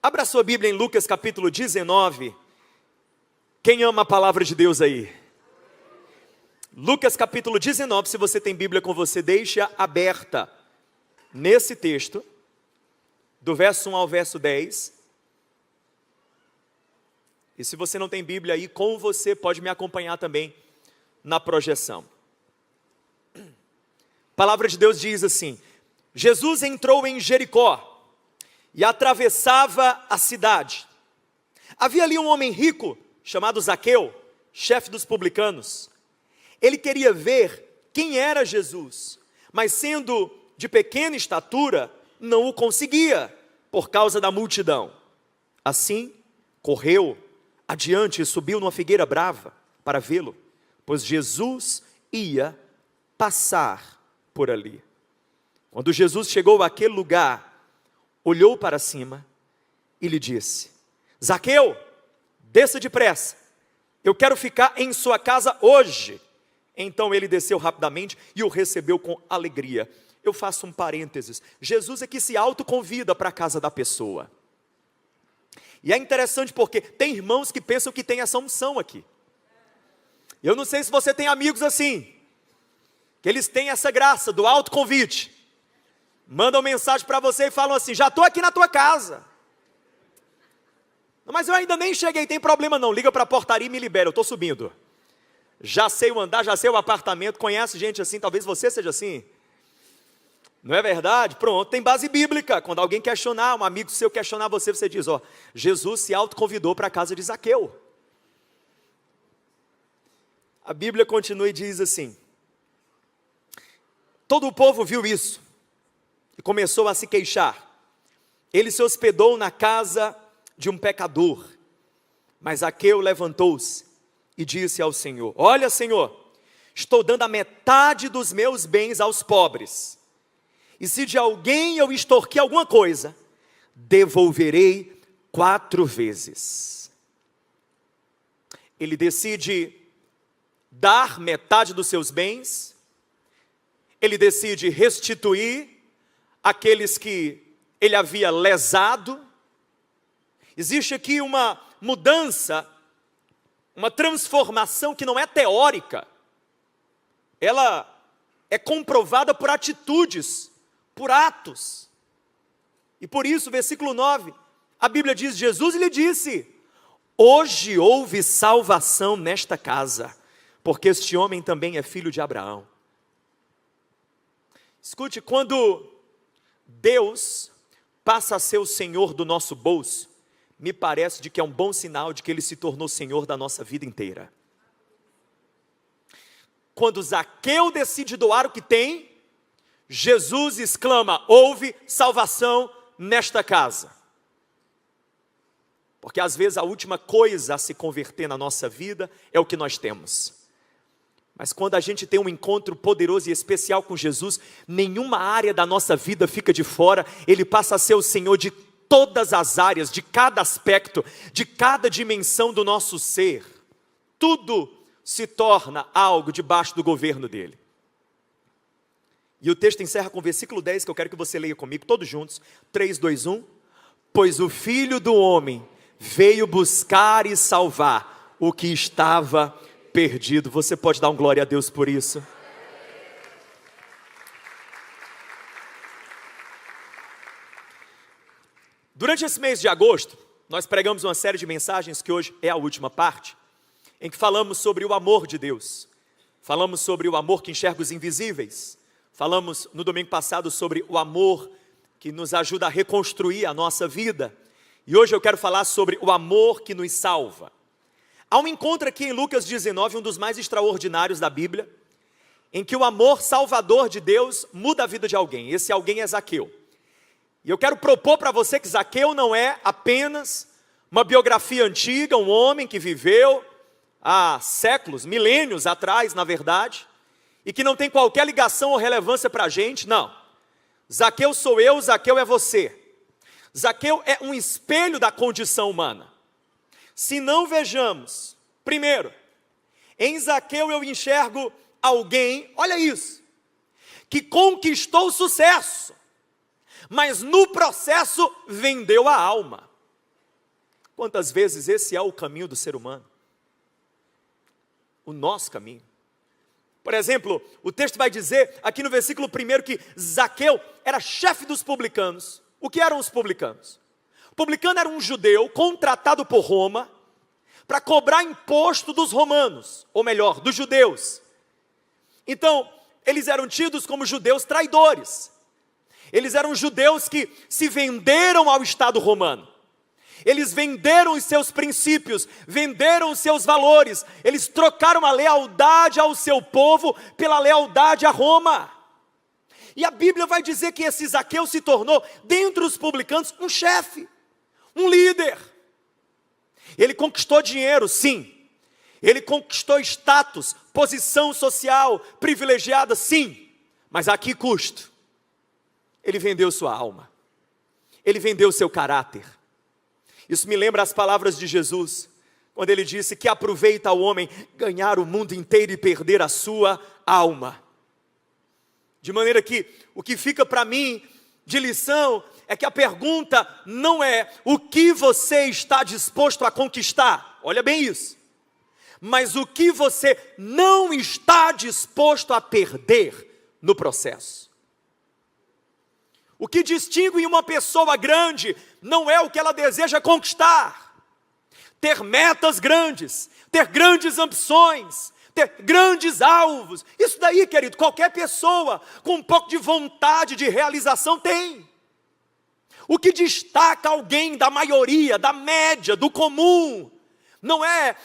Abra sua Bíblia em Lucas capítulo 19. Quem ama a palavra de Deus aí? Lucas capítulo 19, se você tem Bíblia com você, deixa aberta nesse texto, do verso 1 ao verso 10. E se você não tem Bíblia aí com você, pode me acompanhar também na projeção. A palavra de Deus diz assim: Jesus entrou em Jericó e atravessava a cidade. Havia ali um homem rico, chamado Zaqueu, chefe dos publicanos. Ele queria ver quem era Jesus, mas sendo de pequena estatura, não o conseguia, por causa da multidão. Assim, correu adiante e subiu numa figueira brava para vê-lo, pois Jesus ia passar por ali. Quando Jesus chegou àquele lugar, olhou para cima e lhe disse: Zaqueu, desça depressa, eu quero ficar em sua casa hoje. Então ele desceu rapidamente e o recebeu com alegria. Eu faço um parênteses: Jesus é que se autoconvida para a casa da pessoa. E é interessante porque tem irmãos que pensam que tem essa unção aqui. Eu não sei se você tem amigos assim, que eles têm essa graça do autoconvite. Mandam mensagem para você e falam assim: já estou aqui na tua casa. Mas eu ainda nem cheguei, tem problema não, liga para a portaria e me libera, eu estou subindo. Já sei o andar, já sei o apartamento, conhece gente assim, talvez você seja assim. Não é verdade? Pronto, tem base bíblica. Quando alguém questionar, um amigo seu questionar você, você diz: ó, Jesus se autoconvidou para a casa de Zaqueu. A Bíblia continua e diz assim: todo o povo viu isso e começou a se queixar. Ele se hospedou na casa de um pecador. Mas Zaqueu levantou-se e disse ao Senhor: olha, Senhor, estou dando a metade dos meus bens aos pobres. E se de alguém eu extorquir alguma coisa, devolverei 4 vezes. Ele decide dar metade dos seus bens. Ele decide restituir aqueles que ele havia lesado. Existe aqui uma mudança, uma transformação que não é teórica. Ela é comprovada por atitudes, por atos. E por isso, versículo 9, a Bíblia diz: Jesus lhe disse: hoje houve salvação nesta casa, porque este homem também é filho de Abraão. Escute, quando Deus passa a ser o Senhor do nosso bolso, me parece de que é um bom sinal de que Ele se tornou Senhor da nossa vida inteira. Quando Zaqueu decide doar o que tem, Jesus exclama: houve salvação nesta casa. Porque às vezes a última coisa a se converter na nossa vida é o que nós temos. Mas quando a gente tem um encontro poderoso e especial com Jesus, nenhuma área da nossa vida fica de fora. Ele passa a ser o Senhor de todas as áreas, de cada aspecto, de cada dimensão do nosso ser. Tudo se torna algo debaixo do governo dele. E o texto encerra com o versículo 10, que eu quero que você leia comigo, todos juntos. 3, 2, 1. Pois o Filho do Homem veio buscar e salvar o que estava perdido. Você pode dar um glória a Deus por isso? Durante esse mês de agosto, nós pregamos uma série de mensagens, que hoje é a última parte, em que falamos sobre o amor de Deus. Falamos sobre o amor que enxerga os invisíveis. Falamos no domingo passado sobre o amor que nos ajuda a reconstruir a nossa vida. E hoje eu quero falar sobre o amor que nos salva. Há um encontro aqui em Lucas 19, um dos mais extraordinários da Bíblia, em que o amor salvador de Deus muda a vida de alguém. Esse alguém é Zaqueu. E eu quero propor para você que Zaqueu não é apenas uma biografia antiga, um homem que viveu há séculos, milênios atrás, na verdade, e que não tem qualquer ligação ou relevância para a gente. Não. Zaqueu sou eu, Zaqueu é você. Zaqueu é um espelho da condição humana. Se não vejamos, primeiro, em Zaqueu eu enxergo alguém, olha isso, que conquistou sucesso, mas no processo vendeu a alma. Quantas vezes esse é o caminho do ser humano? O nosso caminho. Por exemplo, o texto vai dizer aqui no versículo 1 que Zaqueu era chefe dos publicanos. O que eram os publicanos? O publicano era um judeu contratado por Roma para cobrar imposto dos romanos, ou melhor, dos judeus. Então, eles eram tidos como judeus traidores. Eles eram judeus que se venderam ao Estado romano. Eles venderam os seus princípios, venderam os seus valores. Eles trocaram a lealdade ao seu povo pela lealdade a Roma. E a Bíblia vai dizer que esse Zaqueu se tornou, dentre os publicanos, um chefe, um líder. Ele conquistou dinheiro, sim. Ele conquistou status, posição social privilegiada, sim. Mas a que custo? Ele vendeu sua alma. Ele vendeu seu caráter. Isso me lembra as palavras de Jesus, quando ele disse que aproveita ao homem ganhar o mundo inteiro e perder a sua alma. De maneira que o que fica para mim de lição é que a pergunta não é o que você está disposto a conquistar, olha bem isso, mas o que você não está disposto a perder no processo. O que distingue uma pessoa grande não é o que ela deseja conquistar. Ter metas grandes, ter grandes ambições, ter grandes alvos. Isso daí, querido, qualquer pessoa com um pouco de vontade de realização tem. O que destaca alguém da maioria, da média, do comum, não é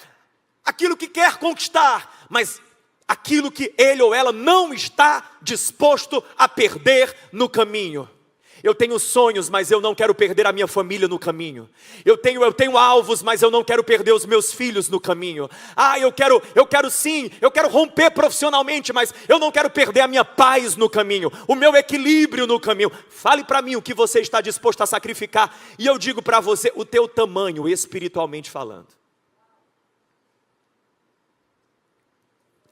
aquilo que quer conquistar, mas aquilo que ele ou ela não está disposto a perder no caminho. Eu tenho sonhos, mas eu não quero perder a minha família no caminho. Eu tenho alvos, mas eu não quero perder os meus filhos no caminho. Eu quero romper profissionalmente, mas eu não quero perder a minha paz no caminho, o meu equilíbrio no caminho. Fale para mim o que você está disposto a sacrificar, e eu digo para você o teu tamanho, espiritualmente falando.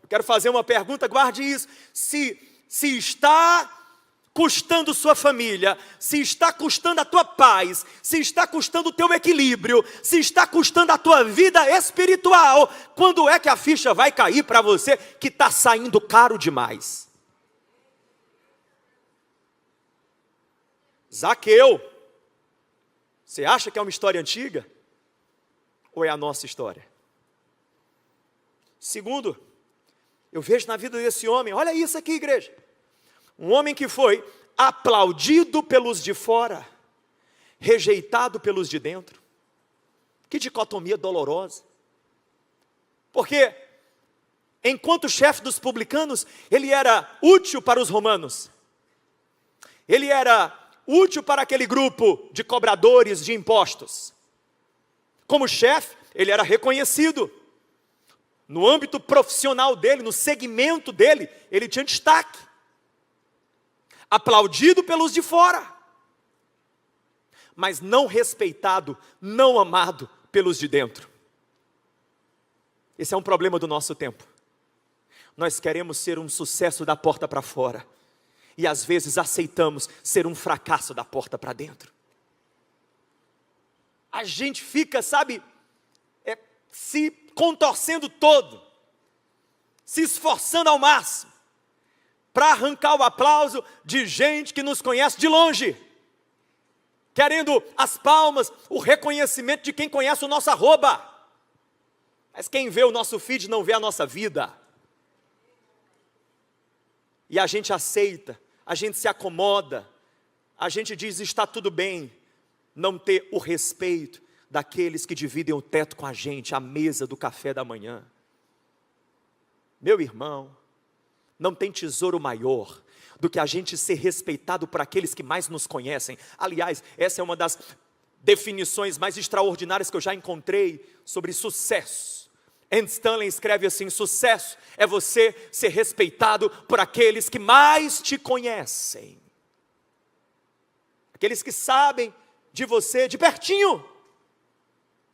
Eu quero fazer uma pergunta, guarde isso. Se está custando sua família, se está custando a tua paz, se está custando o teu equilíbrio, se está custando a tua vida espiritual, quando é que a ficha vai cair para você que está saindo caro demais? Zaqueu, você acha que é uma história antiga? Ou é a nossa história? Segundo, eu vejo na vida desse homem, olha isso aqui, igreja. Um homem que foi aplaudido pelos de fora, rejeitado pelos de dentro. Que dicotomia dolorosa. Porque, enquanto chefe dos publicanos, ele era útil para os romanos. Ele era útil para aquele grupo de cobradores de impostos. Como chefe, ele era reconhecido. No âmbito profissional dele, no segmento dele, ele tinha destaque. Aplaudido pelos de fora, mas não respeitado, não amado pelos de dentro. Esse é um problema do nosso tempo. Nós queremos ser um sucesso da porta para fora, e às vezes aceitamos ser um fracasso da porta para dentro. A gente fica, se contorcendo todo, se esforçando ao máximo, para arrancar o aplauso de gente que nos conhece de longe, querendo as palmas, o reconhecimento de quem conhece o nosso arroba, mas quem vê o nosso feed não vê a nossa vida, e a gente aceita, a gente se acomoda, a gente diz está tudo bem, não ter o respeito daqueles que dividem o teto com a gente, a mesa do café da manhã. Meu irmão, não tem tesouro maior do que a gente ser respeitado por aqueles que mais nos conhecem. Aliás, essa é uma das definições mais extraordinárias que eu já encontrei sobre sucesso. Andy Stanley escreve assim: sucesso é você ser respeitado por aqueles que mais te conhecem. Aqueles que sabem de você de pertinho.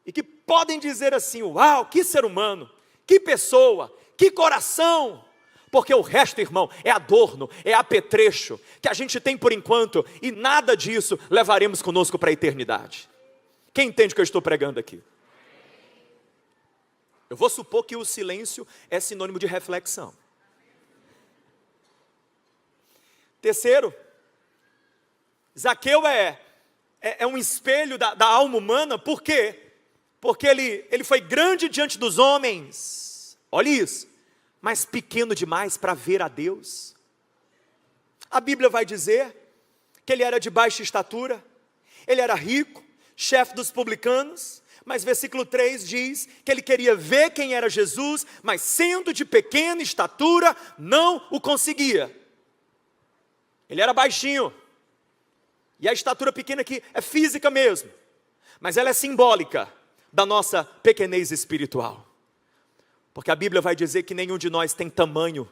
E que podem dizer assim: uau, que ser humano, que pessoa, que coração. Porque o resto, irmão, é adorno, é apetrecho, que a gente tem por enquanto, e nada disso levaremos conosco para a eternidade. Quem entende o que eu estou pregando aqui? Eu vou supor que o silêncio é sinônimo de reflexão. Terceiro, Zaqueu é um espelho da alma humana. Por quê? Porque ele foi grande diante dos homens, olha isso, mas pequeno demais para ver a Deus. A Bíblia vai dizer que ele era de baixa estatura, ele era rico, chefe dos publicanos, mas versículo 3 diz que ele queria ver quem era Jesus, mas sendo de pequena estatura, não o conseguia. Ele era baixinho, e a estatura pequena aqui é física mesmo, mas ela é simbólica da nossa pequenez espiritual. Porque a Bíblia vai dizer que nenhum de nós tem tamanho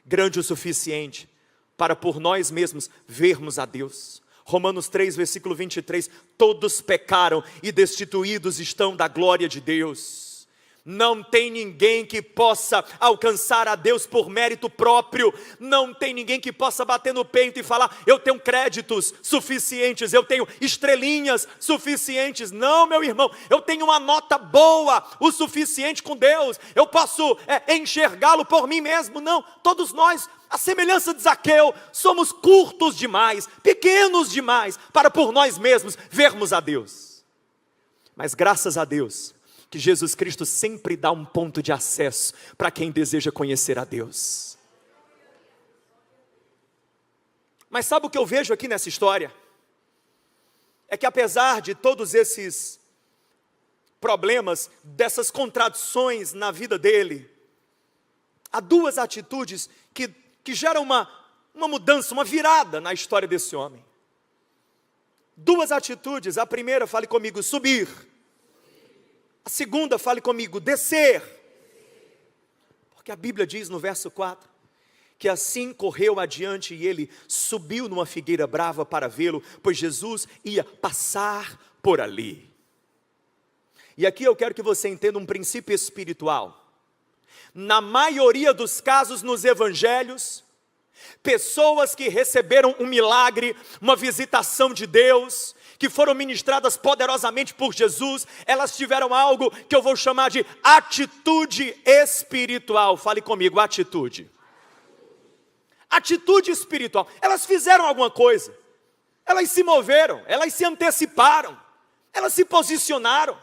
grande o suficiente para por nós mesmos vermos a Deus. Romanos 3, versículo 23, todos pecaram e destituídos estão da glória de Deus. Não tem ninguém que possa alcançar a Deus por mérito próprio. Não tem ninguém que possa bater no peito e falar, eu tenho créditos suficientes, eu tenho estrelinhas suficientes. Não, meu irmão, eu tenho uma nota boa, o suficiente com Deus. Eu posso enxergá-lo por mim mesmo. Não, todos nós, a semelhança de Zaqueu, somos curtos demais, pequenos demais, para por nós mesmos vermos a Deus. Mas graças a Deus, que Jesus Cristo sempre dá um ponto de acesso para quem deseja conhecer a Deus. Mas sabe o que eu vejo aqui nessa história? É que apesar de todos esses problemas, dessas contradições na vida dele, há duas atitudes que geram uma mudança, uma virada na história desse homem. Duas atitudes. A primeira, fale comigo, subir. A segunda, fale comigo, descer. Porque a Bíblia diz no verso 4, que assim correu adiante e ele subiu numa figueira brava para vê-lo, pois Jesus ia passar por ali. E aqui eu quero que você entenda um princípio espiritual. Na maioria dos casos nos evangelhos, pessoas que receberam um milagre, uma visitação de Deus, que foram ministradas poderosamente por Jesus, elas tiveram algo que eu vou chamar de atitude espiritual. Fale comigo, atitude. Atitude espiritual. Elas fizeram alguma coisa, elas se moveram, elas se anteciparam, elas se posicionaram.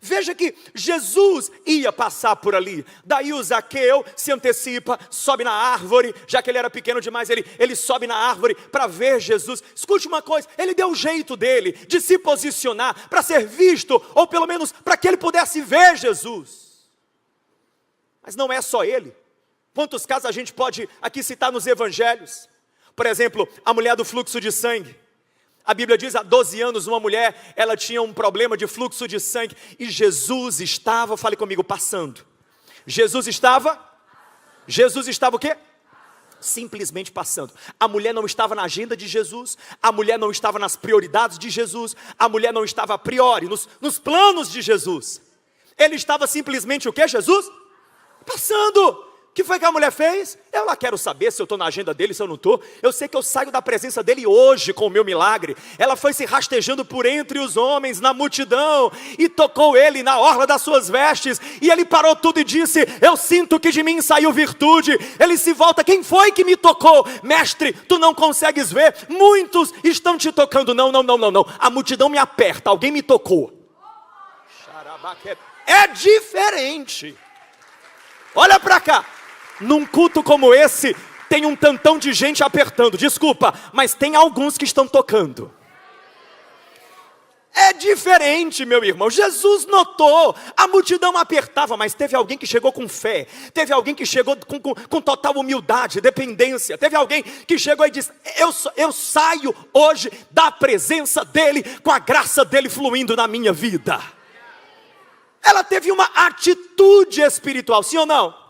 Veja que Jesus ia passar por ali, daí o Zaqueu se antecipa, sobe na árvore, já que ele era pequeno demais, ele sobe na árvore para ver Jesus. Escute uma coisa, ele deu o jeito dele de se posicionar para ser visto, ou pelo menos para que ele pudesse ver Jesus. Mas não é só ele. Quantos casos a gente pode aqui citar nos evangelhos? Por exemplo, a mulher do fluxo de sangue. A Bíblia diz, há 12 anos, uma mulher, ela tinha um problema de fluxo de sangue, e Jesus estava, fale comigo, passando. Jesus estava o quê? Simplesmente passando. A mulher não estava na agenda de Jesus, a mulher não estava nas prioridades de Jesus, a mulher não estava a priori, nos planos de Jesus. Ele estava simplesmente o quê, Jesus? Passando. O que foi que a mulher fez? Eu lá quero saber se eu estou na agenda dele, se eu não estou. Eu sei que eu saio da presença dele hoje com o meu milagre. Ela foi se rastejando por entre os homens, na multidão, e tocou ele na orla das suas vestes, e ele parou tudo e disse, eu sinto que de mim saiu virtude. Ele se volta, quem foi que me tocou? Mestre, tu não consegues ver? Muitos estão te tocando. Não, a multidão me aperta, alguém me tocou. É diferente. Olha para cá. Num culto como esse, tem um tantão de gente apertando, desculpa, mas tem alguns que estão tocando. É diferente, meu irmão. Jesus notou, a multidão apertava, mas teve alguém que chegou com fé, teve alguém que chegou com total humildade, dependência, teve alguém que chegou e disse, eu saio hoje da presença dele, com a graça dele fluindo na minha vida. Ela teve uma atitude espiritual, sim ou não?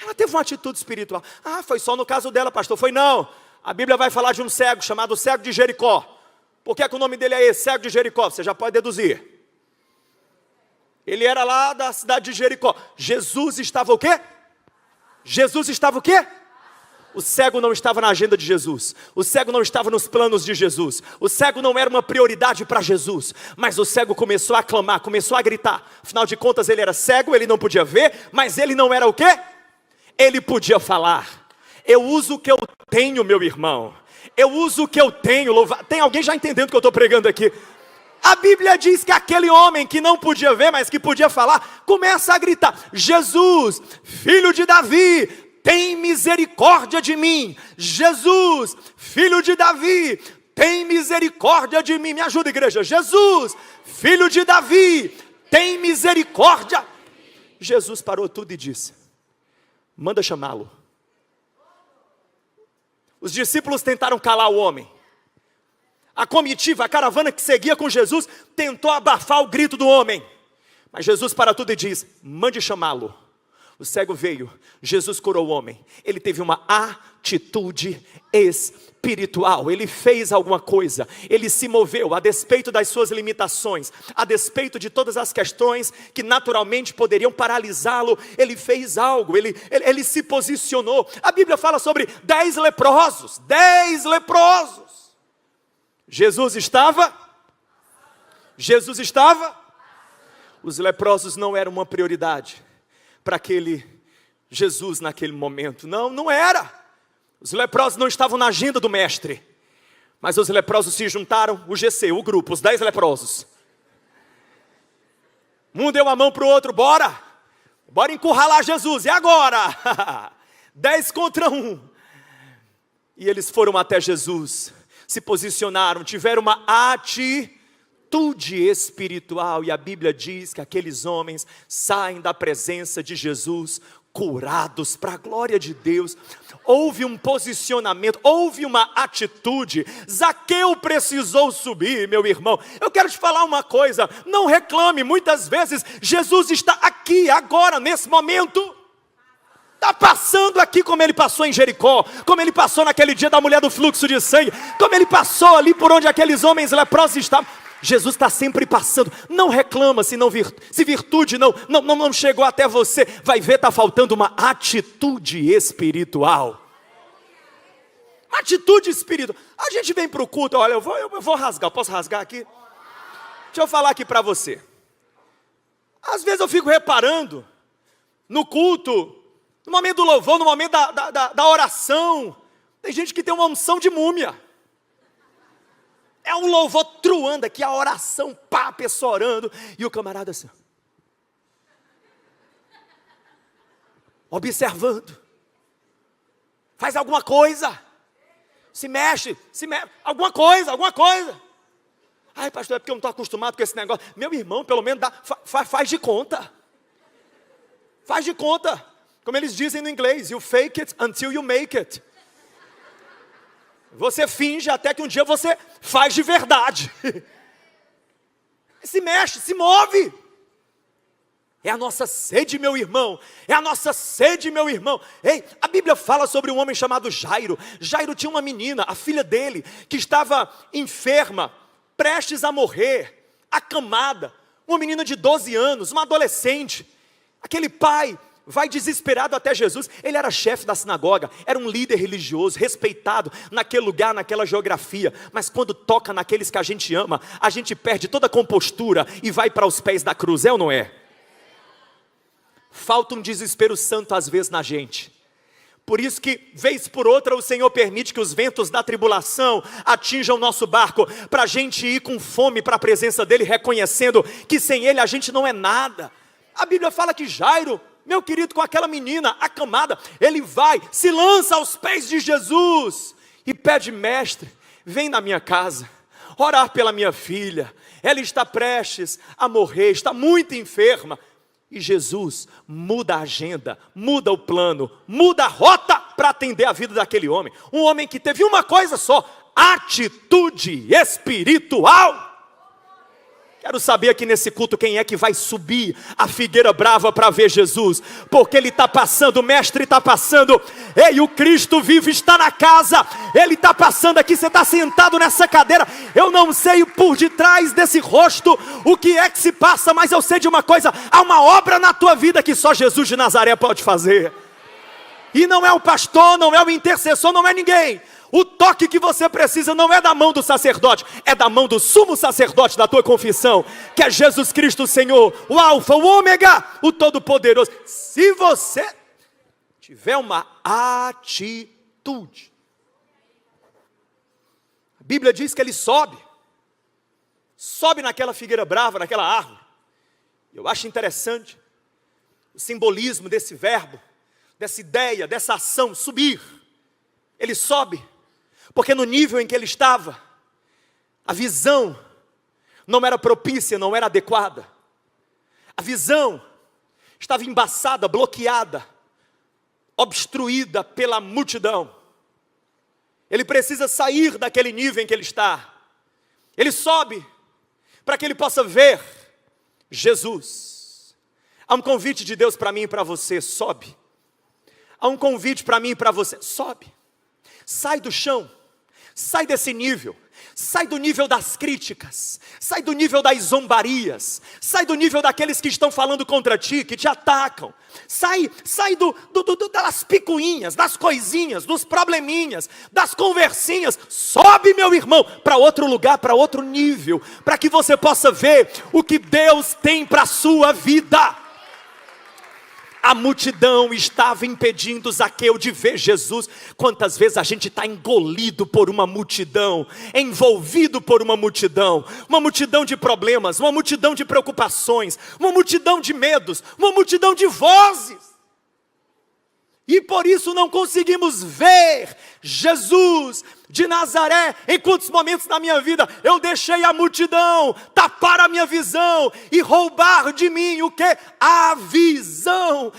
Ela teve uma atitude espiritual. Ah, foi só no caso dela, pastor. Foi não. A Bíblia vai falar de um cego chamado cego de Jericó. Por que o nome dele é esse, cego de Jericó? Você já pode deduzir. Ele era lá da cidade de Jericó. Jesus estava o quê? Jesus estava o quê? O cego não estava na agenda de Jesus, o cego não estava nos planos de Jesus, o cego não era uma prioridade para Jesus, mas o cego começou a clamar, começou a gritar. Afinal de contas ele era cego, ele não podia ver, mas ele não era o quê? Ele podia falar. Eu uso o que eu tenho, meu irmão, eu uso o que eu tenho. Tem alguém já entendendo o que eu estou pregando aqui? A Bíblia diz que aquele homem que não podia ver, mas que podia falar, começa a gritar: Jesus, filho de Davi, tem misericórdia de mim. Jesus, filho de Davi, tem misericórdia de mim. Me ajuda, igreja. Jesus, filho de Davi, tem misericórdia. Jesus parou tudo e disse: manda chamá-lo. Os discípulos tentaram calar o homem. A comitiva, a caravana que seguia com Jesus, tentou abafar o grito do homem. Mas Jesus para tudo e diz: mande chamá-lo. O cego veio, Jesus curou o homem. Ele teve uma atitude espiritual. Ele fez alguma coisa. Ele se moveu a despeito das suas limitações, a despeito de todas as questões que naturalmente poderiam paralisá-lo. Ele fez algo, ele se posicionou. A Bíblia fala sobre 10 leprosos. 10 leprosos. Jesus estava? Os leprosos não eram uma prioridade para aquele Jesus naquele momento. Não era. Os leprosos não estavam na agenda do mestre. Mas os leprosos se juntaram, o GC, o grupo, os 10 leprosos. Um deu a mão para o outro: bora encurralar Jesus, e agora? 10 contra 1. E eles foram até Jesus, se posicionaram, tiveram uma atitude espiritual, e a Bíblia diz que aqueles homens saem da presença de Jesus curados para a glória de Deus. Houve um posicionamento, houve uma atitude. Zaqueu precisou subir, meu irmão. Eu quero te falar uma coisa: não reclame. Muitas vezes Jesus está aqui, agora, nesse momento. Está passando aqui como ele passou em Jericó, como ele passou naquele dia da mulher do fluxo de sangue, como ele passou ali por onde aqueles homens leprosos estavam. Jesus está sempre passando. Não reclama se virtude não chegou até você. Vai ver, está faltando uma atitude espiritual. Uma atitude espiritual. A gente vem para o culto, olha, eu vou rasgar, posso rasgar aqui? Deixa eu falar aqui para você. Às vezes eu fico reparando, no culto, no momento do louvor, no momento da oração, tem gente que tem uma unção de múmia. É um louvor truando aqui, a oração, pá, a pessoa orando, e o camarada assim, observando. Faz alguma coisa. Se mexe, alguma coisa. Ai, pastor, é porque eu não estou acostumado com esse negócio. Meu irmão, pelo menos faz de conta. Faz de conta. Como eles dizem no inglês, you fake it until you make it. Você finge até que um dia você faz de verdade. Se mexe, se move. É a nossa sede, meu irmão. É a nossa sede, meu irmão. Ei, a Bíblia fala sobre um homem chamado Jairo. Jairo tinha uma menina, a filha dele, que estava enferma, prestes a morrer, acamada. Uma menina de 12 anos, uma adolescente. Aquele pai vai desesperado até Jesus. Ele era chefe da sinagoga, era um líder religioso, respeitado naquele lugar, naquela geografia. Mas quando toca naqueles que a gente ama, a gente perde toda a compostura e vai para os pés da cruz, é ou não é? Falta um desespero santo às vezes na gente. Por isso que, vez por outra, o Senhor permite que os ventos da tribulação atinjam o nosso barco, para a gente ir com fome para a presença dEle, reconhecendo que sem Ele a gente não é nada. A Bíblia fala que Jairo, meu querido, com aquela menina acamada, ele vai, se lança aos pés de Jesus e pede: mestre, vem na minha casa, orar pela minha filha, ela está prestes a morrer, está muito enferma. E Jesus muda a agenda, muda o plano, muda a rota para atender a vida daquele homem. Um homem que teve uma coisa só: atitude espiritual. Quero saber aqui nesse culto quem é que vai subir a figueira brava para ver Jesus, porque Ele está passando, o Mestre está passando. Ei, o Cristo vivo está na casa, Ele está passando aqui, você está sentado nessa cadeira. Eu não sei por detrás desse rosto o que é que se passa, mas eu sei de uma coisa: há uma obra na tua vida que só Jesus de Nazaré pode fazer. E não é o pastor, não é o intercessor, não é ninguém. O toque que você precisa não é da mão do sacerdote, é da mão do sumo sacerdote da tua confissão, que é Jesus Cristo, o Senhor, o Alfa, o Ômega, o Todo-Poderoso. Se você tiver uma atitude, a Bíblia diz que ele sobe naquela figueira brava, naquela árvore. Eu acho interessante o simbolismo desse verbo, dessa ideia, dessa ação, subir. Ele sobe, porque no nível em que ele estava, a visão não era propícia, não era adequada. A visão estava embaçada, bloqueada, obstruída pela multidão. Ele precisa sair daquele nível em que ele está. Ele sobe para que ele possa ver Jesus. Há um convite de Deus para mim e para você, sobe. Há um convite para mim e para você, sobe. Sai do chão, sai desse nível, sai do nível das críticas, sai do nível das zombarias, sai do nível daqueles que estão falando contra ti, que te atacam. Sai das picuinhas, das coisinhas, dos probleminhas, das conversinhas. Sobe, meu irmão, para outro lugar, para outro nível, para que você possa ver o que Deus tem para a sua vida. A multidão estava impedindo Zaqueu de ver Jesus. Quantas vezes a gente está engolido por uma multidão, envolvido por uma multidão de problemas, uma multidão de preocupações, uma multidão de medos, uma multidão de vozes. E por isso não conseguimos ver Jesus de Nazaré. Em quantos momentos na minha vida eu deixei a multidão tapar a minha visão e roubar de mim o que? A visão,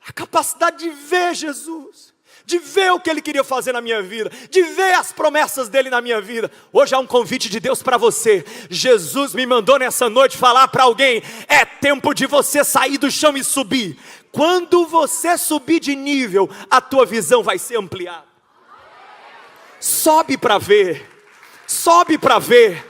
a capacidade de ver Jesus, de ver o que Ele queria fazer na minha vida, de ver as promessas dEle na minha vida. Hoje há um convite de Deus para você. Jesus me mandou nessa noite falar para alguém: é tempo de você sair do chão e subir. Quando você subir de nível, a tua visão vai ser ampliada. Sobe para ver, sobe para ver.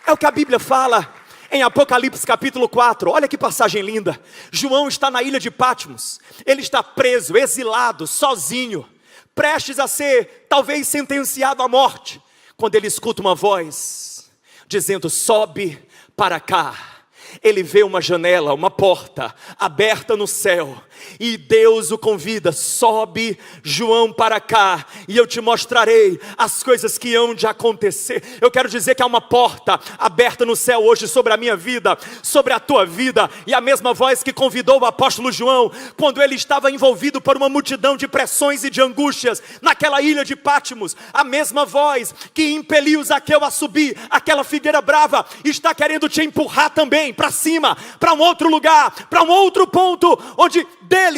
É o que a Bíblia fala em Apocalipse capítulo 4, olha que passagem linda. João está na ilha de Patmos, ele está preso, exilado, sozinho, prestes a ser talvez sentenciado à morte, quando ele escuta uma voz dizendo: sobe para cá. Ele vê uma janela, uma porta aberta no céu, e Deus o convida: sobe, João, para cá, e eu te mostrarei as coisas que hão de acontecer. Eu quero dizer que há uma porta aberta no céu hoje sobre a minha vida, sobre a tua vida. E a mesma voz que convidou o apóstolo João, quando ele estava envolvido por uma multidão de pressões e de angústias, naquela ilha de Patmos, a mesma voz que impeliu Zaqueu a subir aquela figueira brava, está querendo te empurrar também para cima, para um outro lugar, para um outro ponto, onde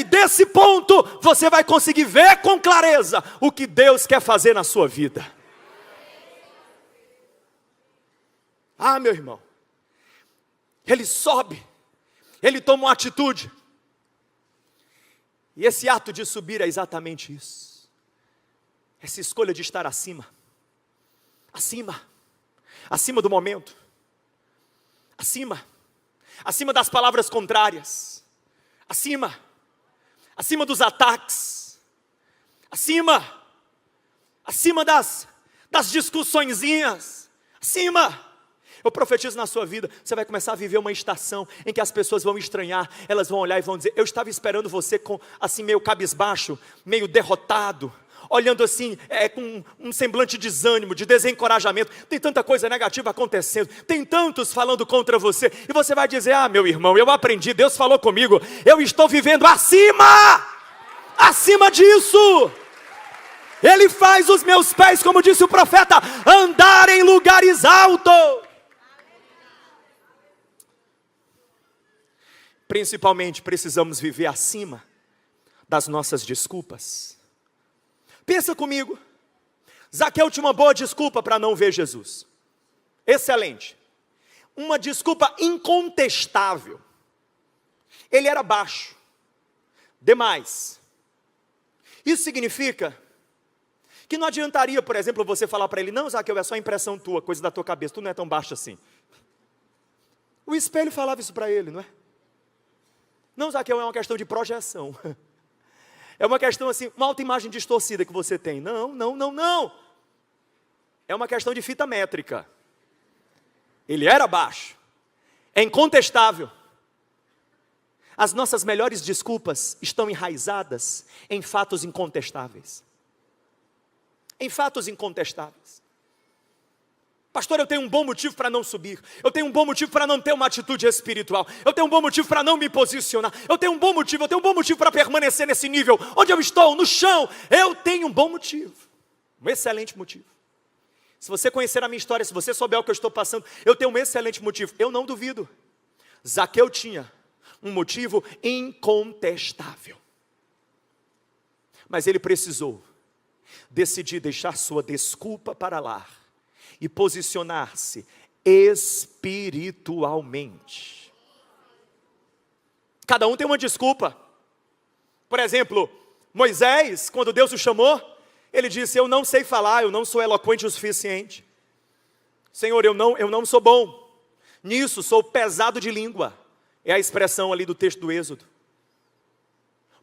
desse ponto, você vai conseguir ver com clareza o que Deus quer fazer na sua vida. Ah, meu irmão, ele sobe, ele toma uma atitude, e esse ato de subir é exatamente isso, essa escolha de estar acima do momento, acima das palavras contrárias, acima dos ataques, acima das discussõezinhas, eu profetizo na sua vida, você vai começar a viver uma estação em que as pessoas vão estranhar, elas vão olhar e vão dizer: eu estava esperando você assim meio cabisbaixo, meio derrotado, olhando assim, com um semblante de desânimo, de desencorajamento. Tem tanta coisa negativa acontecendo, tem tantos falando contra você, e você vai dizer: ah, meu irmão, eu aprendi, Deus falou comigo, eu estou vivendo acima disso. Ele faz os meus pés, como disse o profeta, andar em lugares altos. Principalmente precisamos viver acima das nossas desculpas. Pensa comigo, Zaqueu tinha uma boa desculpa para não ver Jesus, excelente, uma desculpa incontestável. Ele era baixo demais. Isso significa que não adiantaria, por exemplo, você falar para ele: não, Zaqueu, é só impressão tua, coisa da tua cabeça, tu não é tão baixo assim. O espelho falava isso para ele, não é? Não, Zaqueu, é uma questão de projeção. É uma questão assim, uma autoimagem distorcida que você tem. Não, não, não, não. É uma questão de fita métrica. Ele era baixo. É incontestável. As nossas melhores desculpas estão enraizadas em fatos incontestáveis. Em fatos incontestáveis. Pastor, eu tenho um bom motivo para não subir. Eu tenho um bom motivo para não ter uma atitude espiritual. Eu tenho um bom motivo para não me posicionar. Eu tenho um bom motivo para permanecer nesse nível. Onde eu estou? No chão. Eu tenho um bom motivo. Um excelente motivo. Se você conhecer a minha história, se você souber o que eu estou passando, eu tenho um excelente motivo. Eu não duvido. Zaqueu tinha um motivo incontestável. Mas ele precisou decidir deixar sua desculpa para lá e posicionar-se espiritualmente. Cada um tem uma desculpa. Por exemplo, Moisés, quando Deus o chamou, ele disse: eu não sei falar, eu não sou eloquente o suficiente. Senhor, eu não sou bom nisso, sou pesado de língua. É a expressão ali do texto do Êxodo.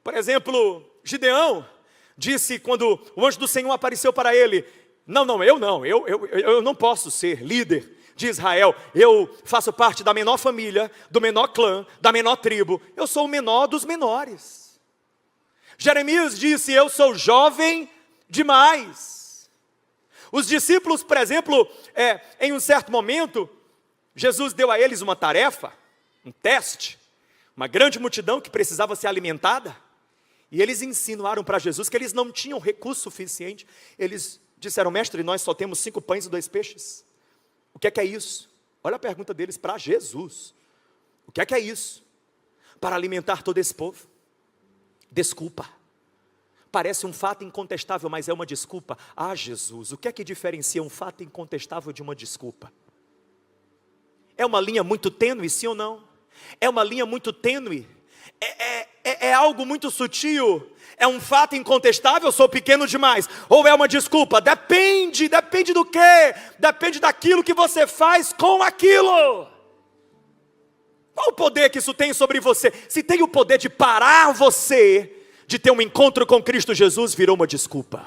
Por exemplo, Gideão disse, quando o anjo do Senhor apareceu para ele: eu não posso ser líder de Israel. Eu faço parte da menor família, do menor clã, da menor tribo. Eu sou o menor dos menores. Jeremias disse: eu sou jovem demais. Os discípulos, por exemplo, em um certo momento, Jesus deu a eles uma tarefa, um teste, uma grande multidão que precisava ser alimentada, e eles insinuaram para Jesus que eles não tinham recurso suficiente. Eles disseram: mestre, nós só temos 5 pães e 2 peixes. O que é isso? Olha a pergunta deles para Jesus. O que é isso? Para alimentar todo esse povo? Desculpa. Parece um fato incontestável, mas é uma desculpa. Ah, Jesus, o que é que diferencia um fato incontestável de uma desculpa? É uma linha muito tênue, sim ou não? É uma linha muito tênue? É algo muito sutil? É um fato incontestável, sou pequeno demais? Ou é uma desculpa? Depende do quê? Depende daquilo que você faz com aquilo. Qual o poder que isso tem sobre você? Se tem o poder de parar você de ter um encontro com Cristo Jesus, virou uma desculpa.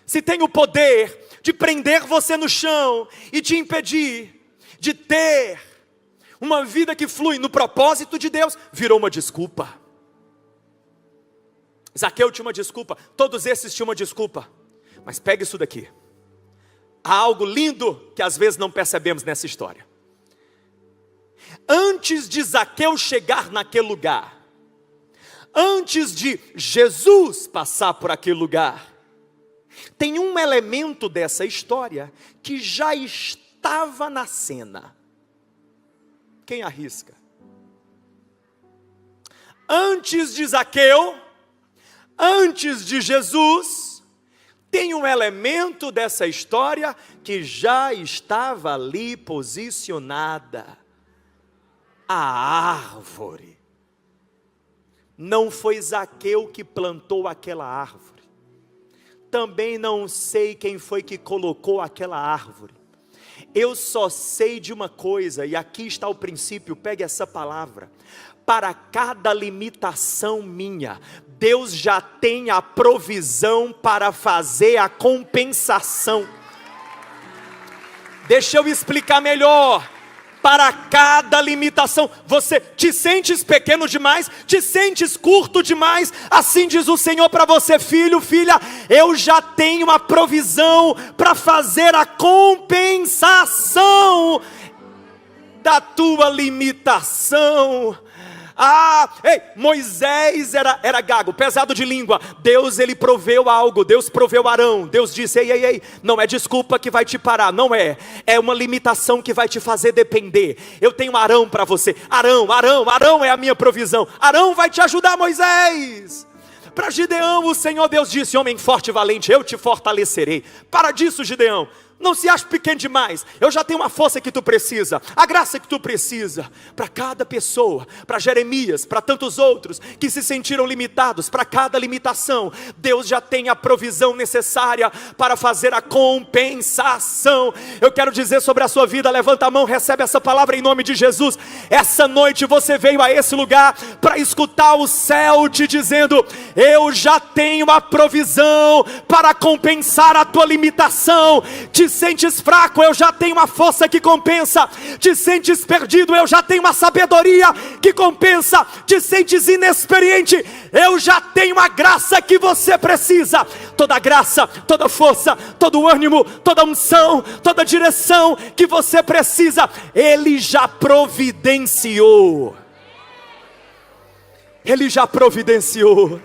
Se tem o poder de prender você no chão e te impedir de ter uma vida que flui no propósito de Deus, virou uma desculpa. Zaqueu tinha uma desculpa, todos esses tinham uma desculpa. Mas pega isso daqui. Há algo lindo que às vezes não percebemos nessa história. Antes de Zaqueu chegar naquele lugar, antes de Jesus passar por aquele lugar, tem um elemento dessa história que já estava na cena. Quem arrisca? Antes de Zaqueu, antes de Jesus, tem um elemento dessa história que já estava ali posicionada: a árvore. Não foi Zaqueu que plantou aquela árvore. Também não sei quem foi que colocou aquela árvore. Eu só sei de uma coisa, e aqui está o princípio, pegue essa palavra: para cada limitação minha, Deus já tem a provisão para fazer a compensação. Deixa eu explicar melhor. Para cada limitação, você te sentes pequeno demais, te sentes curto demais, assim diz o Senhor para você: filho, filha, eu já tenho uma provisão para fazer a compensação da tua limitação. Moisés era gago, pesado de língua. Deus, ele proveu algo. Deus proveu Arão. Deus disse: ei, não é desculpa que vai te parar, não é. É uma limitação que vai te fazer depender. Eu tenho Arão para você. Arão é a minha provisão. Arão vai te ajudar, Moisés. Para Gideão, o Senhor Deus disse: homem forte e valente, eu te fortalecerei. Para disso, Gideão. Não se ache pequeno demais. Eu já tenho uma força que tu precisa, a graça que tu precisa. Para cada pessoa, para Jeremias, para tantos outros que se sentiram limitados, para cada limitação, Deus já tem a provisão necessária para fazer a compensação. Eu quero dizer sobre a sua vida, levanta a mão, recebe essa palavra em nome de Jesus. Essa noite você veio a esse lugar para escutar o céu te dizendo: eu já tenho a provisão para compensar a tua limitação. Te sentes fraco, eu já tenho uma força que compensa. Te sentes perdido, eu já tenho uma sabedoria que compensa. Te sentes inexperiente, eu já tenho a graça que você precisa. Toda graça, toda força, todo ânimo, toda unção, toda direção que você precisa, Ele já providenciou. Ele já providenciou.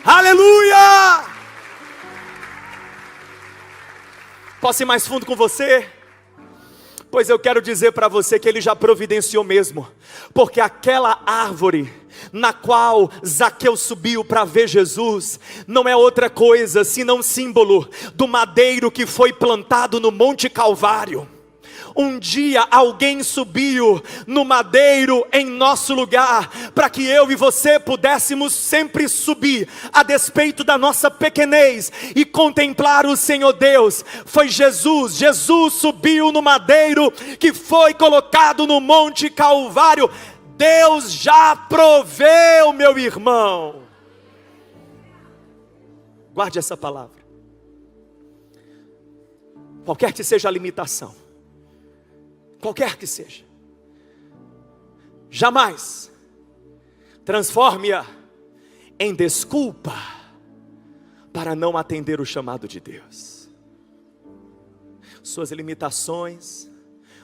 Aleluia! Posso ir mais fundo com você? Pois eu quero dizer para você que Ele já providenciou mesmo. Porque aquela árvore na qual Zaqueu subiu para ver Jesus, não é outra coisa senão um símbolo do madeiro que foi plantado no Monte Calvário. Um dia alguém subiu no madeiro em nosso lugar, para que eu e você pudéssemos sempre subir, a despeito da nossa pequenez, e contemplar o Senhor Deus. Foi Jesus. Jesus subiu no madeiro que foi colocado no Monte Calvário. Deus já proveu, meu irmão. Guarde essa palavra. Qualquer que seja a limitação, qualquer que seja, jamais transforme-a em desculpa para não atender o chamado de Deus. Suas limitações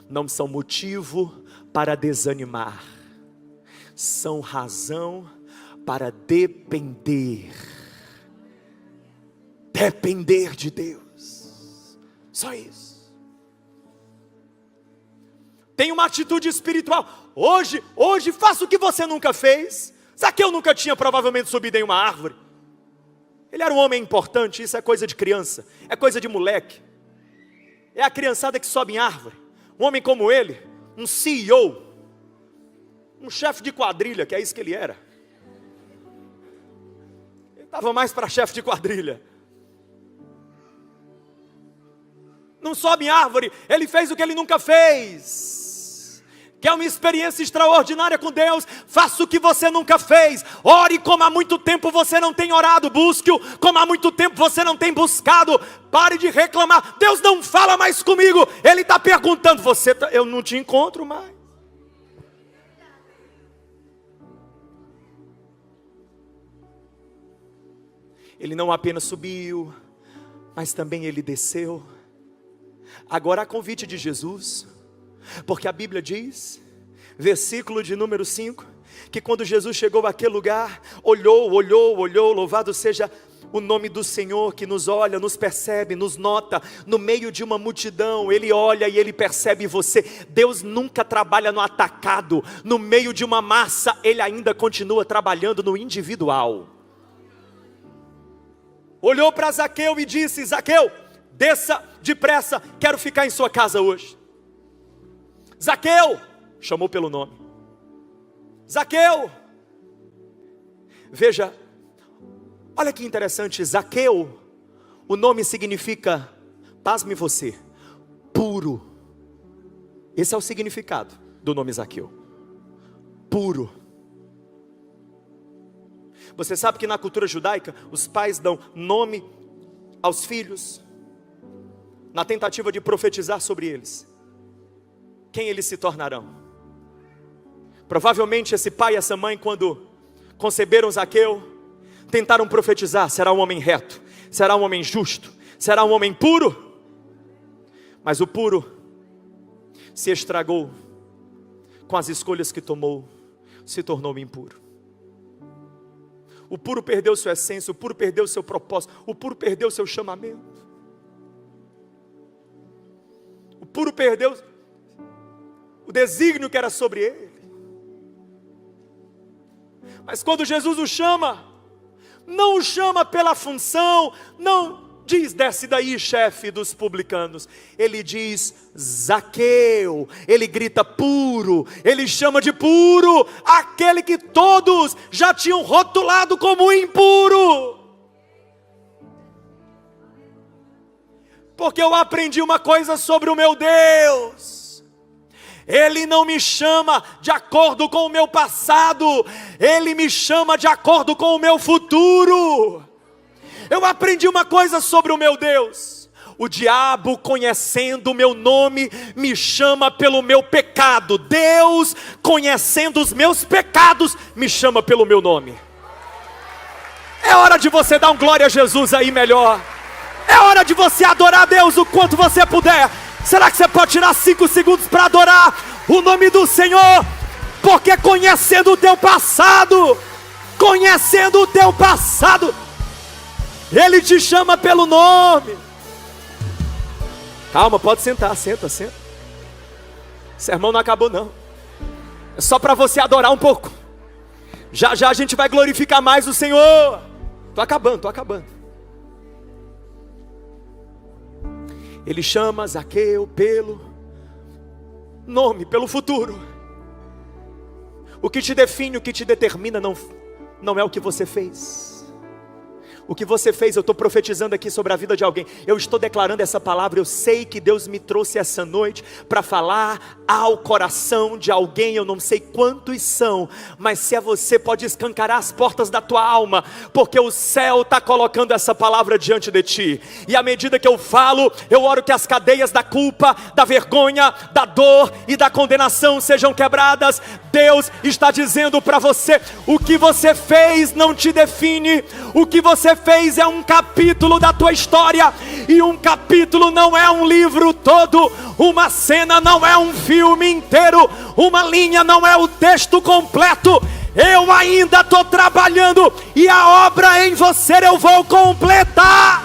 não são motivo para desanimar, são razão para depender de Deus. Só isso. Tenha uma atitude espiritual. Hoje faça o que você nunca fez. Zaqueu nunca tinha provavelmente subido em uma árvore. Ele era um homem importante. Isso é coisa de criança, é coisa de moleque. É a criançada que sobe em árvore. Um homem como ele, um CEO, um chefe de quadrilha, que é isso que ele era. Ele estava mais para chefe de quadrilha. Não sobe em árvore. Ele fez o que ele nunca fez. Quer uma experiência extraordinária com Deus? Faça o que você nunca fez. Ore como há muito tempo você não tem orado. Busque-o como há muito tempo você não tem buscado. Pare de reclamar. Deus não fala mais comigo. Ele está perguntando: eu não te encontro mais. Ele não apenas subiu, mas também ele desceu. Agora, a convite de Jesus, porque a Bíblia diz, versículo de número 5, que quando Jesus chegou àquele lugar, olhou, louvado seja o nome do Senhor, que nos olha, nos percebe, nos nota, no meio de uma multidão. Ele olha e Ele percebe você. Deus nunca trabalha no atacado. No meio de uma massa, Ele ainda continua trabalhando no individual. Olhou para Zaqueu e disse: Zaqueu, desça depressa, quero ficar em sua casa hoje. Zaqueu, chamou pelo nome. Zaqueu. Veja, olha que interessante, Zaqueu, o nome significa, pasme você, puro. Esse é o significado do nome Zaqueu, puro. Você sabe que na cultura judaica, os pais dão nome aos filhos, na tentativa de profetizar sobre eles, quem eles se tornarão. Provavelmente esse pai e essa mãe, quando conceberam Zaqueu, tentaram profetizar: será um homem reto, será um homem justo, será um homem puro. Mas o puro se estragou com as escolhas que tomou, se tornou impuro. O puro perdeu sua essência, o puro perdeu seu propósito, o puro perdeu seu chamamento. O puro perdeu o desígnio que era sobre ele. Mas quando Jesus o chama, não o chama pela função, não diz: desce daí, chefe dos publicanos. Ele diz: Zaqueu. Ele grita: puro. Ele chama de puro aquele que todos já tinham rotulado como impuro. Porque eu aprendi uma coisa sobre o meu Deus: Ele não me chama de acordo com o meu passado, Ele me chama de acordo com o meu futuro. Eu aprendi uma coisa sobre o meu Deus: o diabo, conhecendo o meu nome, me chama pelo meu pecado. Deus, conhecendo os meus pecados, me chama pelo meu nome. É hora de você dar um glória a Jesus aí melhor. É hora de você adorar a Deus o quanto você puder. Será que você pode tirar 5 segundos para adorar o nome do Senhor? Porque conhecendo o teu passado, Ele te chama pelo nome. Calma, pode sentar, senta. O sermão não acabou não. É só para você adorar um pouco. Já a gente vai glorificar mais o Senhor. Tô acabando. Ele chama Zaqueu pelo nome, pelo futuro. O que te define, o que te determina não é o que você fez. O que você fez, eu estou profetizando aqui sobre a vida de alguém. Eu estou declarando essa palavra. Eu sei que Deus me trouxe essa noite para falar ao coração de alguém. Eu não sei quantos são, mas se é você, pode escancarar as portas da tua alma, porque o céu está colocando essa palavra diante de ti. E à medida que eu falo, eu oro que as cadeias da culpa, da vergonha, da dor e da condenação sejam quebradas. Deus está dizendo para você: o que você fez não te define. O que você fez é um capítulo da tua história, e um capítulo não é um livro todo, uma cena não é um filme inteiro, uma linha não é o texto completo. Eu ainda estou trabalhando, e a obra em você eu vou completar.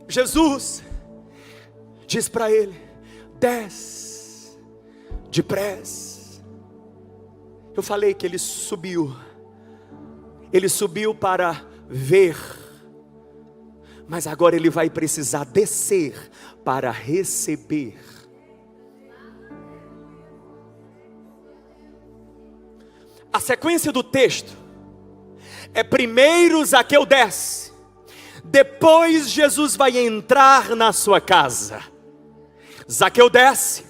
Jesus diz para ele: desce depressa. Eu falei que ele subiu para ver, mas agora ele vai precisar descer para receber. A sequência do texto é: primeiro Zaqueu desce, depois Jesus vai entrar na sua casa. Zaqueu desce,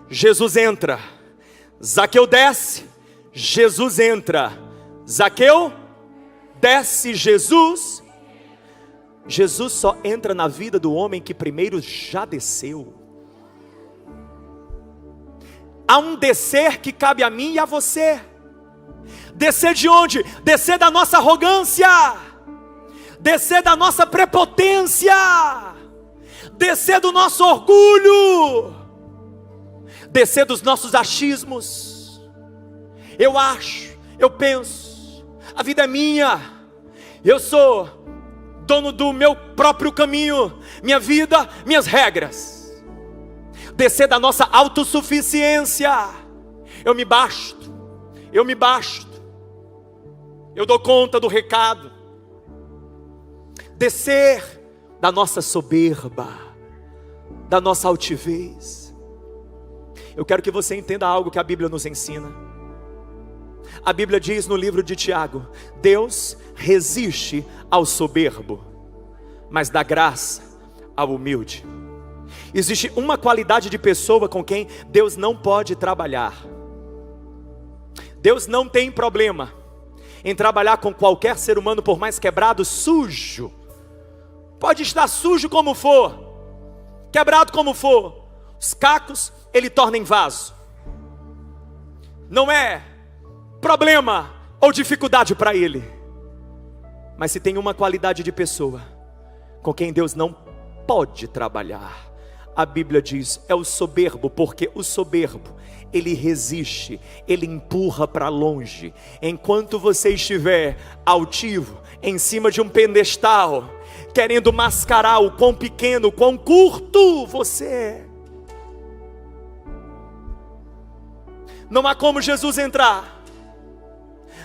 Jesus entra. Zaqueu desce, Jesus entra. Zaqueu desce, Jesus só entra na vida do homem que primeiro já desceu. Há um descer que cabe a mim e a você. Descer de onde? Descer da nossa arrogância, descer da nossa prepotência, descer do nosso orgulho, descer dos nossos achismos. Eu acho, eu penso, a vida é minha, eu sou dono do meu próprio caminho, minha vida, minhas regras. Descer da nossa autossuficiência. Eu me basto, eu dou conta do recado. Descer da nossa soberba, da nossa altivez. Eu quero que você entenda algo que a Bíblia nos ensina. A Bíblia diz no livro de Tiago: Deus resiste ao soberbo, mas dá graça ao humilde. Existe uma qualidade de pessoa com quem Deus não pode trabalhar. Deus não tem problema em trabalhar com qualquer ser humano, por mais quebrado, sujo. Pode estar sujo como for, quebrado como for, os cacos Ele torna em vaso. Não é problema ou dificuldade para Ele. Mas se tem uma qualidade de pessoa com quem Deus não pode trabalhar, a Bíblia diz, é o soberbo. Porque o soberbo, ele resiste, ele empurra para longe. Enquanto você estiver altivo, em cima de um pedestal, querendo mascarar o quão pequeno, o quão curto você é. Não há como Jesus entrar.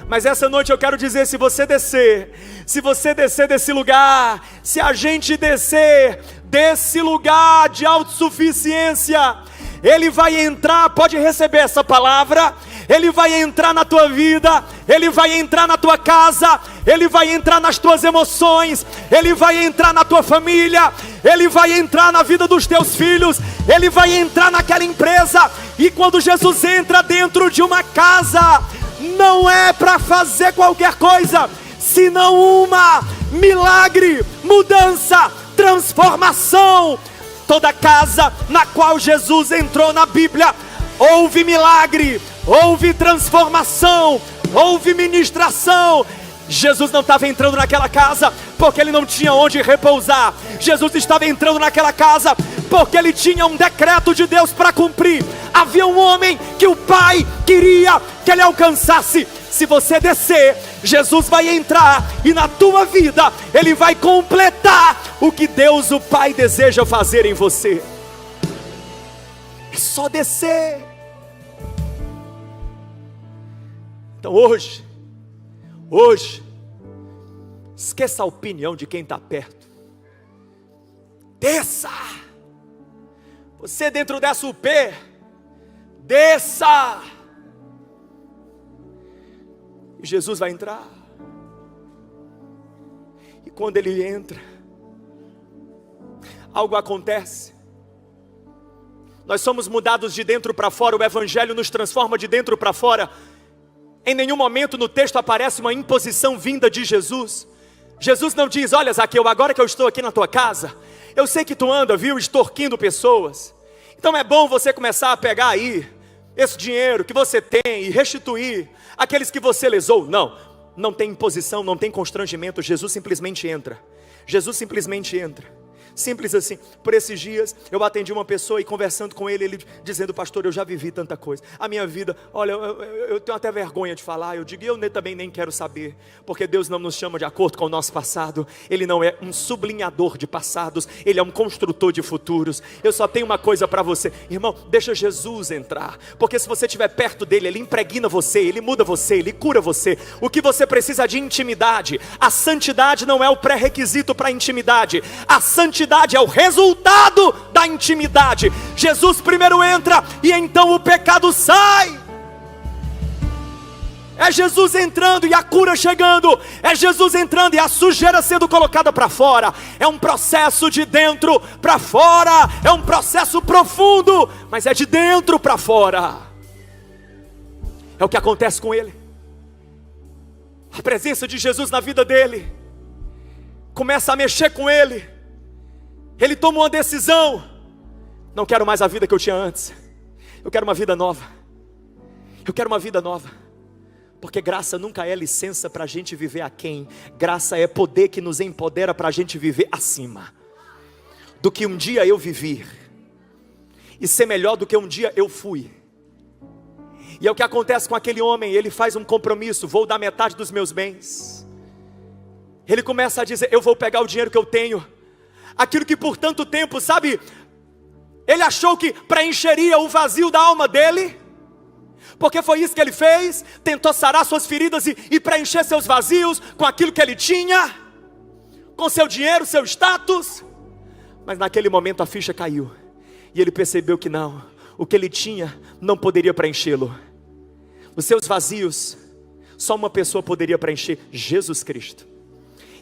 Mas essa noite eu quero dizer, se você descer desse lugar, se a gente descer desse lugar de autossuficiência, Ele vai entrar, pode receber essa palavra, Ele vai entrar na tua vida, Ele vai entrar na tua casa, Ele vai entrar nas tuas emoções, Ele vai entrar na tua família, Ele vai entrar na vida dos teus filhos, Ele vai entrar naquela empresa. E quando Jesus entra dentro de uma casa, não é para fazer qualquer coisa, senão milagre, mudança, transformação. Toda casa na qual Jesus entrou na Bíblia, houve milagre, houve transformação, houve ministração. Jesus não estava entrando naquela casa porque Ele não tinha onde repousar. Jesus estava entrando naquela casa porque Ele tinha um decreto de Deus para cumprir. Havia um homem que o Pai queria que ele alcançasse. Se você descer, Jesus vai entrar e na tua vida Ele vai completar o que Deus o Pai deseja fazer em você. É só descer. Então hoje, esqueça a opinião de quem está perto. Desça. Você dentro dessa UP, desça. E Jesus vai entrar. E quando Ele entra, algo acontece. Nós somos mudados de dentro para fora. O Evangelho nos transforma de dentro para fora. Em nenhum momento no texto aparece uma imposição vinda de Jesus. Jesus não diz: olha, Zaqueu, agora que eu estou aqui na tua casa, eu sei que tu anda, extorquindo pessoas. Então é bom você começar a pegar aí esse dinheiro que você tem e restituir aqueles que você lesou. Não tem imposição, não tem constrangimento. Jesus simplesmente entra. Jesus simplesmente entra. Simples assim. Por esses dias eu atendi uma pessoa e conversando com ele dizendo: pastor, eu já vivi tanta coisa. A minha vida, olha, eu tenho até vergonha de falar. Eu digo, eu também nem quero saber, porque Deus não nos chama de acordo com o nosso passado. Ele não é um sublinhador de passados, Ele é um construtor de futuros. Eu só tenho uma coisa para você, irmão: deixa Jesus entrar, porque se você estiver perto dele, Ele impregna você, Ele muda você, Ele cura você. O que você precisa é de intimidade. A santidade não é o pré-requisito para a intimidade. A santidade é o resultado da intimidade. Jesus primeiro entra e então o pecado sai. É Jesus entrando e a cura chegando. É Jesus entrando e a sujeira sendo colocada para fora. É um processo de dentro para fora. É um processo profundo, mas é de dentro para fora. É o que acontece com ele. A presença de Jesus na vida dele começa a mexer com ele. Ele toma uma decisão: não quero mais a vida que eu tinha antes, eu quero uma vida nova. Eu quero uma vida nova. Porque graça nunca é licença para a gente viver aquém. Graça é poder que nos empodera para a gente viver acima do que um dia eu vivi, e ser melhor do que um dia eu fui. E é o que acontece com aquele homem. Ele faz um compromisso: vou dar metade dos meus bens. Ele começa a dizer: eu vou pegar o dinheiro que eu tenho, aquilo que por tanto tempo, sabe, ele achou que preencheria o vazio da alma dele, porque foi isso que ele fez. Tentou sarar suas feridas e preencher seus vazios com aquilo que ele tinha, com seu dinheiro, seu status. Mas naquele momento a ficha caiu, e ele percebeu que não, o que ele tinha não poderia preenchê-lo. Os seus vazios, só uma pessoa poderia preencher: Jesus Cristo.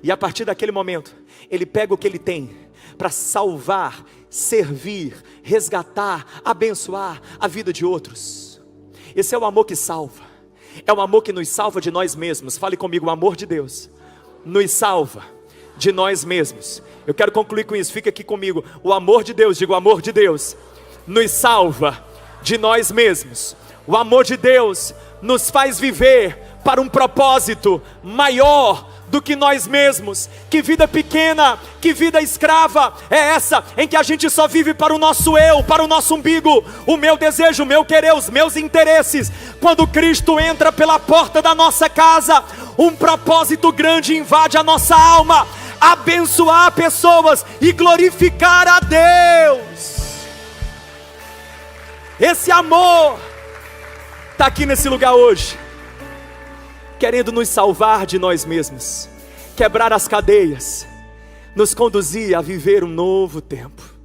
E a partir daquele momento, ele pega o que ele tem para salvar, servir, resgatar, abençoar a vida de outros. Esse é o amor que salva. É o amor que nos salva de nós mesmos. Fale comigo: o amor de Deus nos salva de nós mesmos. Eu quero concluir com isso, fica aqui comigo. O amor de Deus, digo, o amor de Deus nos salva de nós mesmos. O amor de Deus nos faz viver para um propósito maior do que nós mesmos. Que vida pequena, que vida escrava é essa em que a gente só vive para o nosso eu, para o nosso umbigo, o meu desejo, o meu querer, os meus interesses. Quando Cristo entra pela porta da nossa casa, um propósito grande invade a nossa alma: abençoar pessoas e glorificar a Deus. Esse amor está aqui nesse lugar hoje, querendo nos salvar de nós mesmos, quebrar as cadeias, nos conduzir a viver um novo tempo.